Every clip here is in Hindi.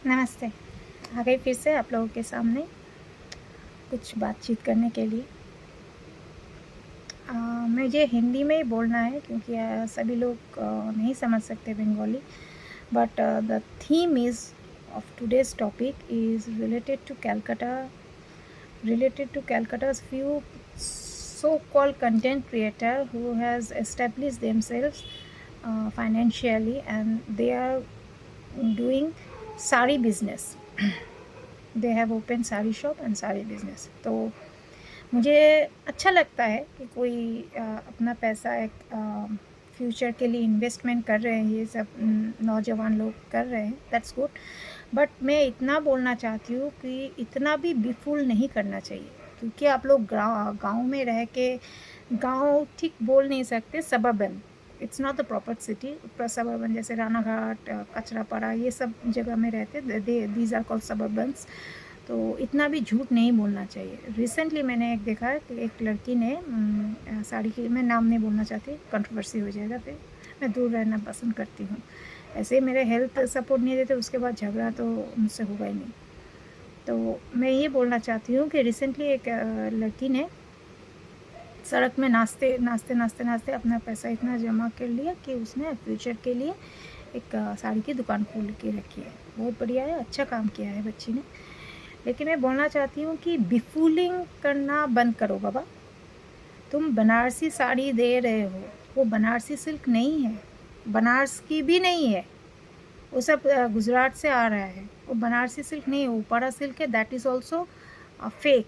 नमस्ते। आ गई फिर से आप लोगों के सामने कुछ बातचीत करने के लिए। मुझे हिंदी में ही बोलना है क्योंकि सभी लोग नहीं समझ सकते Bengali. But the theme is of today's topic is related to Calcutta's few so-called content creator who has established themselves financially, and they are doing sari business. They have open sari shop and sari business. तो मुझे अच्छा लगता है कि कोई अपना पैसा एक फ्यूचर के लिए इन्वेस्टमेंट कर रहे हैं, ये सब नौजवान लोग कर रहे हैं, दैट्स गुड। बट मैं इतना बोलना चाहती हूँ कि इतना भी बेफूल नहीं करना चाहिए, क्योंकि आप लोग गाँव में रह के, गाँव ठीक बोल नहीं सकते, suburban, it's not the proper city, suburban जैसे रानाघाट, कचरापाड़ा, ये सब जगह में रहते, दीज आर कॉल्ड सबर्बन्स। तो इतना भी झूठ नहीं बोलना चाहिए। रिसेंटली मैंने एक देखा है कि एक लड़की ने साड़ी की, मैं नाम नहीं बोलना चाहती, कंट्रोवर्सी हो जाएगा, फिर मैं दूर रहना पसंद करती हूँ। ऐसे मेरे हेल्थ सपोर्ट नहीं देते, उसके बाद झगड़ा तो मुझसे होगा ही नहीं। तो मैं ये बोलना चाहती हूँ कि रिसेंटली एक लड़की ने सड़क में नाचते अपना पैसा इतना जमा कर लिया कि उसने फ्यूचर के लिए एक साड़ी की दुकान खोल के रखी है। बहुत बढ़िया है, अच्छा काम किया है बच्ची ने। लेकिन मैं बोलना चाहती हूँ कि बिफूलिंग करना बंद करो बाबा। तुम बनारसी साड़ी दे रहे हो, वो बनारसी सिल्क नहीं है, बनारस की भी नहीं है, वो सब गुजरात से आ रहा है, वो बनारसी सिल्क नहीं है, ऊपरा सिल्क है, that is also fake.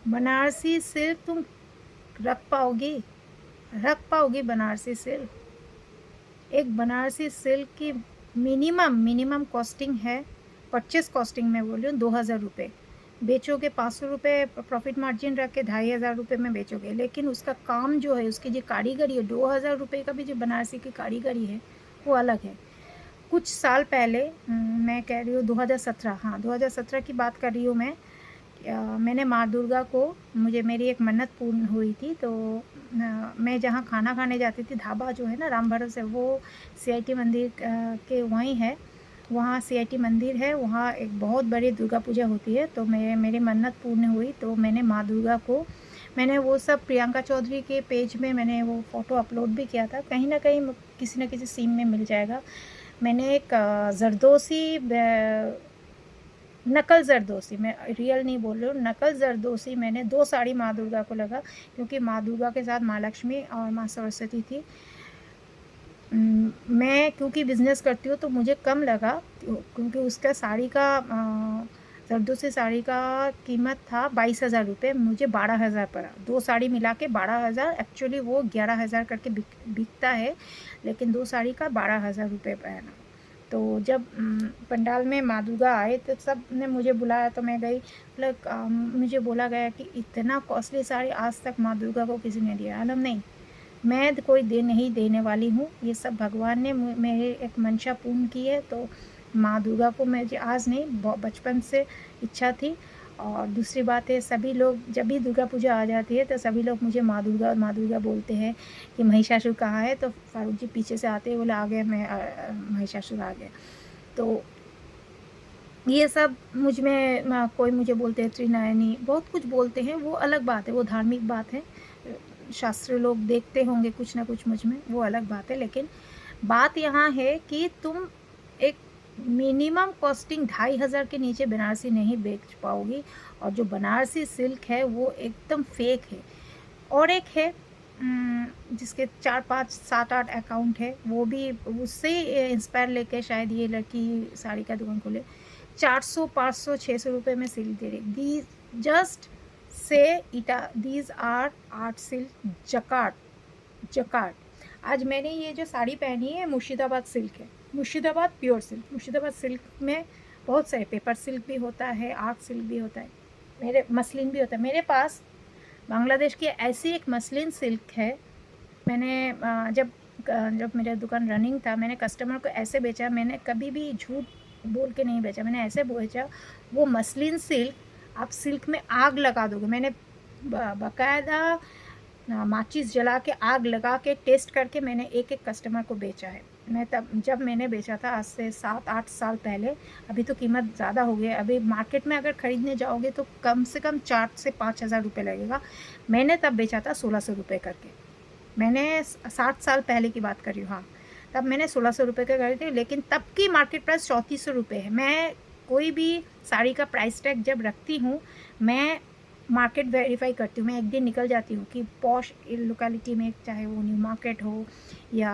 Banarasi silk तुम रख पाओगी बनारसी सिल्क? एक बनारसी सिल्क की मिनिमम कॉस्टिंग है, परचेस कॉस्टिंग में बोल रही हूँ, 2000 रुपये। बेचोगे 500 रुपये प्रॉफिट मार्जिन रख के 2500 रुपये में बेचोगे, लेकिन उसका काम जो है, उसकी जो कारीगरी है, 2000 रुपये का भी जो बनारसी की कारीगरी है वो अलग है। कुछ साल पहले, मैं कह रही हूँ 2017, हाँ 2017 की बात कर रही हूँ मैंने माँ दुर्गा को, मुझे मेरी एक मन्नत पूर्ण हुई थी। तो मैं जहाँ खाना खाने जाती थी, ढाबा जो है ना राम भरोसे, वो CIT मंदिर के वहीं है, वहाँ CIT मंदिर है, वहाँ एक बहुत बड़ी दुर्गा पूजा होती है। तो मेरी मन्नत पूर्ण हुई, तो मैंने माँ दुर्गा को, मैंने वो सब प्रियंका चौधरी के पेज में मैंने वो फ़ोटो अपलोड भी किया था, कहीं ना कहीं किसी न किसी सीन में मिल जाएगा। मैंने एक जरदोसी, नकल जरदोसी, मैं रियल नहीं बोल रही हूँ, नकल जरदोसी मैंने 2 साड़ी माँ दुर्गा को लगा, क्योंकि माँ दुर्गा के साथ माँ लक्ष्मी और माँ सरस्वती थी। मैं क्योंकि बिज़नेस करती हूँ तो मुझे कम लगा, क्योंकि उसका साड़ी का जरदोसी साड़ी का कीमत था 22,000 रुपये, मुझे 12,000 पड़ा। 2 साड़ी मिला के 12,000, एक्चुअली वो 11,000 करके बिकता है, लेकिन 2 साड़ी का 12,000 रुपये पड़ा। तो जब पंडाल में माँ दुर्गा आए तो सब ने मुझे बुलाया, तो मैं गई। मुझे बोला गया कि इतना कॉस्टली साड़ी आज तक माँ दुर्गा को किसी ने दिया। आलम नहीं, मैं कोई नहीं देने वाली हूँ, ये सब भगवान ने मेरे एक मंशा पूर्ण की है। तो माँ दुर्गा को मुझे आज नहीं, बचपन से इच्छा थी। और दूसरी बात है, सभी लोग जब भी दुर्गा पूजा आ जाती है तो सभी लोग मुझे माँ दुर्गा बोलते हैं कि महिषासुर कहाँ है। तो फारूक जी पीछे से आते हैं, बोले आ गए, मैं महिषासुर आ गया। तो ये सब मुझ में, कोई मुझे बोलते हैं त्रिनयनी, बहुत कुछ बोलते हैं, वो अलग बात है, वो धार्मिक बात है, शास्त्र लोग देखते होंगे कुछ ना कुछ मुझ में, वो अलग बात है। लेकिन बात यहाँ है कि तुम एक मिनिमम कॉस्टिंग 2500 के नीचे बनारसी नहीं बेच पाओगी, और जो बनारसी सिल्क है वो एकदम फेक है। और एक है जिसके 4 5 7 8 अकाउंट है, वो भी उससे इंस्पायर लेके शायद ये लड़की साड़ी का दुकान खोले, 400 500 600 रुपये में सिल दे रही। दी just say these are art silk jacquard. आज मैंने ये जो साड़ी पहनी है मुर्शिदाबाद सिल्क है, Murshidabad pure silk. Murshidabad silk में बहुत सारे, पेपर सिल्क भी होता है, आर्ट सिल्क भी होता है, मेरे मसलिन भी होता है। मेरे पास बांग्लादेश की ऐसी एक मसलिन सिल्क है। मैंने जब मेरा दुकान रनिंग था, मैंने कस्टमर को ऐसे बेचा, मैंने कभी भी झूठ बोल के नहीं बेचा, मैंने ऐसे बेचा, वो मसलिन सिल्क आप सिल्क में आग लगा दोगे। मैंने बाकायदा माचिस जला के आग लगा के टेस्ट करके मैंने एक एक कस्टमर को बेचा है। मैं तब जब मैंने बेचा था आज से 7-8 साल पहले, अभी तो कीमत ज़्यादा हो गई है। अभी मार्केट में अगर ख़रीदने जाओगे तो कम से कम 4 से 5 हज़ार रुपये लगेगा। मैंने तब बेचा था 1600 रुपये करके। मैंने 60 साल पहले की बात कर रही हूँ, हाँ। तब मैंने 1600 रुपये का खरीदी थी, लेकिन तब की मार्केट प्राइस 3400 रुपये है। मैं कोई भी साड़ी का प्राइस टैग जब रखती हूँ, मैं मार्केट वेरीफाई करती हूँ। मैं एक दिन निकल जाती हूँ कि पॉश लोकेलिटी में, चाहे वो न्यू मार्केट हो या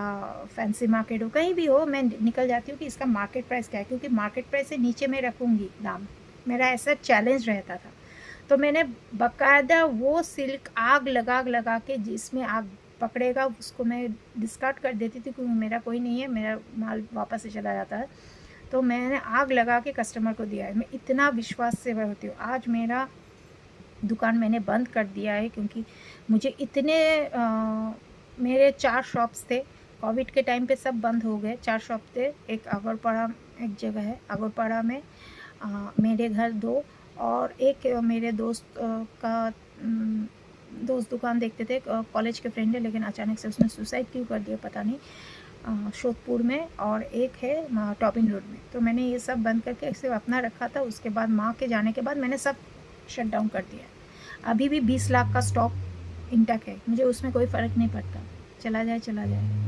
फैंसी मार्केट हो, कहीं भी हो, मैं निकल जाती हूँ कि इसका मार्केट प्राइस क्या है, क्योंकि मार्केट प्राइस से नीचे मैं रखूँगी दाम। मेरा ऐसा चैलेंज रहता था। तो मैंने बाकायदा वो सिल्क आग लगा के, जिसमें आग पकड़ेगा उसको मैं डिस्कार्ड कर देती थी, क्योंकि मेरा कोई नहीं है, मेरा माल वापस से चला जाता है। तो मैंने आग लगा के कस्टमर को दिया है। मैं इतना विश्वास से होती हूँ। आज मेरा दुकान मैंने बंद कर दिया है, क्योंकि मुझे इतने मेरे 4 शॉप्स थे, कोविड के टाइम पे सब बंद हो गए। 4 शॉप थे, एक आगरपाड़ा, एक जगह है आगरपाड़ा में, मेरे घर 2, और एक मेरे दोस्त का दोस्त दुकान देखते थे, कॉलेज के फ्रेंड है, लेकिन अचानक से उसने सुसाइड क्यों कर दिया पता नहीं, शोधपुर में, और एक है टॉपिन रोड में। तो मैंने ये सब बंद करके सिर्फ अपना रखा था। उसके बाद माँ के जाने के बाद मैंने सब शट डाउन कर दिया। अभी भी 20 लाख का स्टॉक इंटैक्ट है, मुझे उसमें कोई फ़र्क नहीं पड़ता, चला जाए।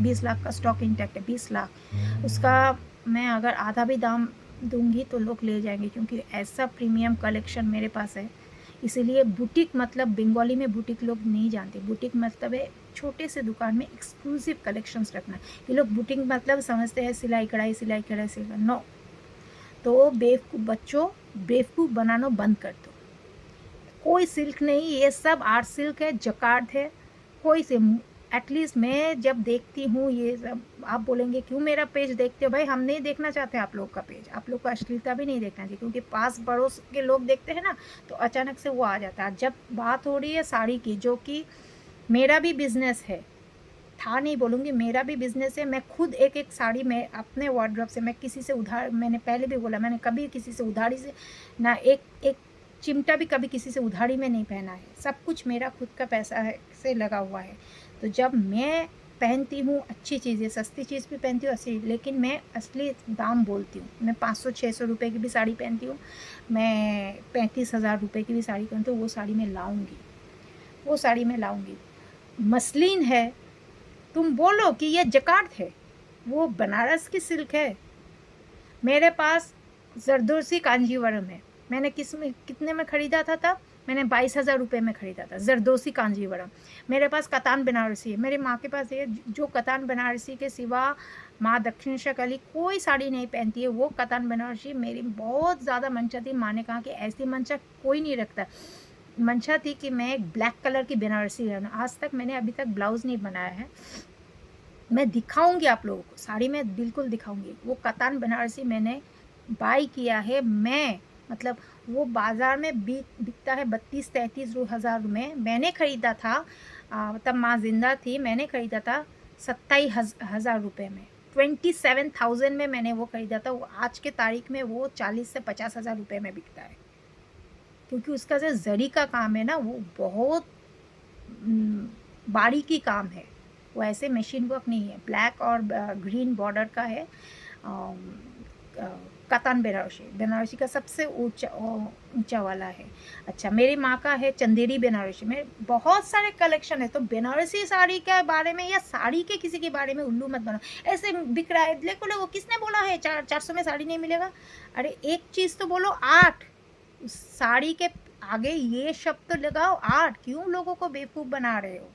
20 लाख का स्टॉक इंटैक्ट है, 20 लाख। उसका मैं अगर आधा भी दाम दूंगी तो लोग ले जाएंगे, क्योंकि ऐसा प्रीमियम कलेक्शन मेरे पास है। इसीलिए बुटीक मतलब, बंगाली में बुटीक लोग नहीं जानते। बुटीक मतलब है छोटे से दुकान में एक्सक्लूसिव कलेक्शंस रखना। ये लोग बुटीक मतलब समझते हैं सिलाई कढ़ाई। नो। तो बेवकूफ़ बच्चों, बेवकूफ़ बनाना बंद कर दो। कोई सिल्क नहीं, ये सब आर्ट सिल्क है, जकार्ड है। कोई से एटलीस्ट मैं जब देखती हूँ ये सब, आप बोलेंगे क्यों मेरा पेज देखते हो? भाई हम नहीं देखना चाहते आप लोग का पेज, आप लोग को अश्लीलता भी नहीं देखना चाहिए, क्योंकि पास पड़ोस के लोग देखते हैं ना, तो अचानक से वो आ जाता है। जब बात हो रही है साड़ी की, जो कि मेरा भी बिजनेस है, था नहीं बोलूँगी, मेरा भी बिजनेस है। मैं खुद एक साड़ी में अपने वार्डरोब से, मैं किसी से उधार, मैंने पहले भी बोला, मैंने कभी किसी से उधारी से ना एक चिमटा भी कभी किसी से उधारी में नहीं पहना है। सब कुछ मेरा खुद का पैसा है से लगा हुआ है। तो जब मैं पहनती हूँ अच्छी चीज़ें, सस्ती चीज़ भी पहनती हूँ असली, लेकिन मैं असली दाम बोलती हूँ। मैं 500-600 रुपये की भी साड़ी पहनती हूँ, मैं 35,000 रुपये की भी साड़ी पहनती हूँ। वो साड़ी मैं लाऊंगी। मसलिन है, तुम बोलो कि ये जकार्ड है, वो बनारस की सिल्क है। मेरे पास जरदोसी कांजीवरम है, मैंने कितने में ख़रीदा था तब? मैंने 22,000 रुपये में ख़रीदा था जरदोसी कांजीवरम। मेरे पास कतान बनारसी है, मेरी माँ के पास है, जो कतान बनारसी के सिवा माँ दक्षिणेश्वर काली कोई साड़ी नहीं पहनती है। वो कतान बनारसी मेरी बहुत ज़्यादा मंशा थी। माँ ने कहा कि ऐसी मंशा कोई नहीं रखता। मंशा थी कि मैं एक ब्लैक कलर की बनारसी रहूँ। आज तक मैंने अभी तक ब्लाउज़ नहीं बनाया है, मैं दिखाऊंगी आप लोगों को, साड़ी में बिल्कुल दिखाऊंगी। वो कतान बनारसी मैंने बाई किया है, मैं मतलब वो बाज़ार में बिकता है 32-33 हज़ार में। मैंने ख़रीदा था तब माँ जिंदा थी, मैंने ख़रीदा था 27,000 रुपये में, 27,000 में मैंने वो ख़रीदा था। वो आज के तारीख में वो 40 से 50,000 रुपये में बिकता है, क्योंकि उसका जो जरी का काम है ना, वो बहुत बारीकी काम है। वो ऐसे मशीन वर्क नहीं है। ब्लैक और ग्रीन बॉर्डर का है। कतान बनारसी का सबसे ऊंचा वाला है। अच्छा, मेरी माँ का है चंदेरी बनारसी में। बहुत सारे कलेक्शन है। तो बनारसी साड़ी के बारे में या साड़ी के किसी के बारे में उल्लू मत बनो। ऐसे बिक रहा है, देखो किसने बोला है 400 में साड़ी नहीं मिलेगा? अरे एक चीज़ तो बोलो, आर्ट। उस साड़ी के आगे ये शब्द तो लगाओ, आर्ट। क्यों लोगों को बेवकूफ़ बना रहे हो?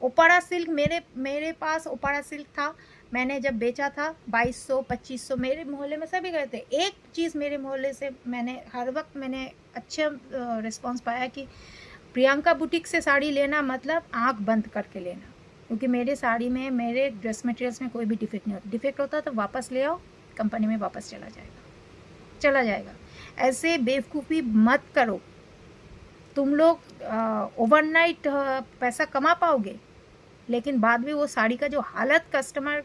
ओपारा सिल्क, मेरे पास ओपारा सिल्क था, मैंने जब बेचा था 2200-2500, मेरे मोहल्ले में सभी गए थे। एक चीज़ मेरे मोहल्ले से मैंने हर वक्त अच्छा रिस्पांस पाया कि प्रियंका बुटीक से साड़ी लेना मतलब आंख बंद करके लेना, क्योंकि मेरे साड़ी में, मेरे ड्रेस मटेरियल्स में कोई भी डिफेक्ट नहीं होता। डिफेक्ट होता तो वापस ले आओ, कंपनी में वापस चला जाएगा। ऐसे बेवकूफ़ी मत करो। तुम लोग ओवरनाइट पैसा कमा पाओगे, लेकिन बाद में वो साड़ी का जो हालत कस्टमर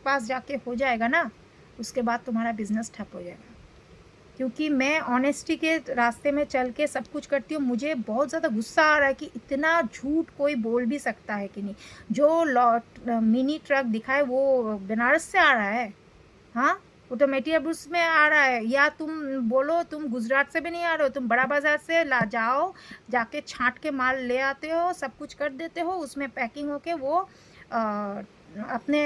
पास जाके हो जाएगा ना, उसके बाद तुम्हारा बिजनेस ठप हो जाएगा। क्योंकि मैं ऑनेस्टी के रास्ते में चल के सब कुछ करती हूँ। मुझे बहुत ज़्यादा गुस्सा आ रहा है कि इतना झूठ कोई बोल भी सकता है कि नहीं। जो मिनी ट्रक दिखाए वो बनारस से आ रहा है, हाँ, वो तो मेटियाबुस में आ रहा है। या तुम बोलो तुम गुजरात से भी नहीं आ रहे हो, तुम बड़ा बाजार से ला जाओ, जाके छांट के माल ले आते हो, सब कुछ कर देते हो, उसमें पैकिंग होके वो अपने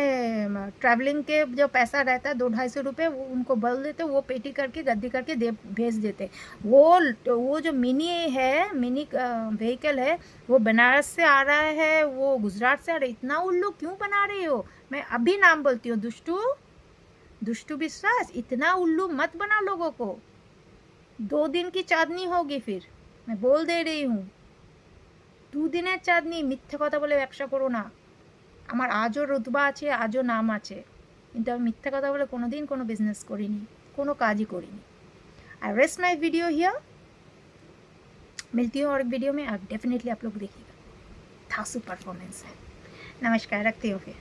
ट्रैवलिंग के जो पैसा रहता है 200-250 वो उनको बल देते, वो पेटी करके गद्दी करके दे भेज देते। वो जो मिनी है, मिनी व्हीकल है, वो बनारस से आ रहा है, वो गुजरात से आ रहा है। इतना उल्लू क्यों बना रही हो? मैं अभी नाम बोलती हूँ, दुष्टू विश्वास, इतना उल्लू मत बना लोगों को। 2 दिन की चाँदनी होगी फिर, मैं बोल दे रही हूँ। 2 দিনের চাঁদনি, মিথ্যে কথা বলে ব্যবসা করো না। আমার আজও রুতবা আছে, আজও নাম আছে, কিন্তু আমি মিথ্যে কথা বলে কোনোদিন কোনো বিজনেস করিনি, কোনো কাজই करिनी। I rest my video here, मिलती हूँ और एक वीडियो में। अब डेफिनेटली आप लोग देखिएगा, धांसू परफॉर्मेंस है। नमस्कार, रखती हूँ फिर।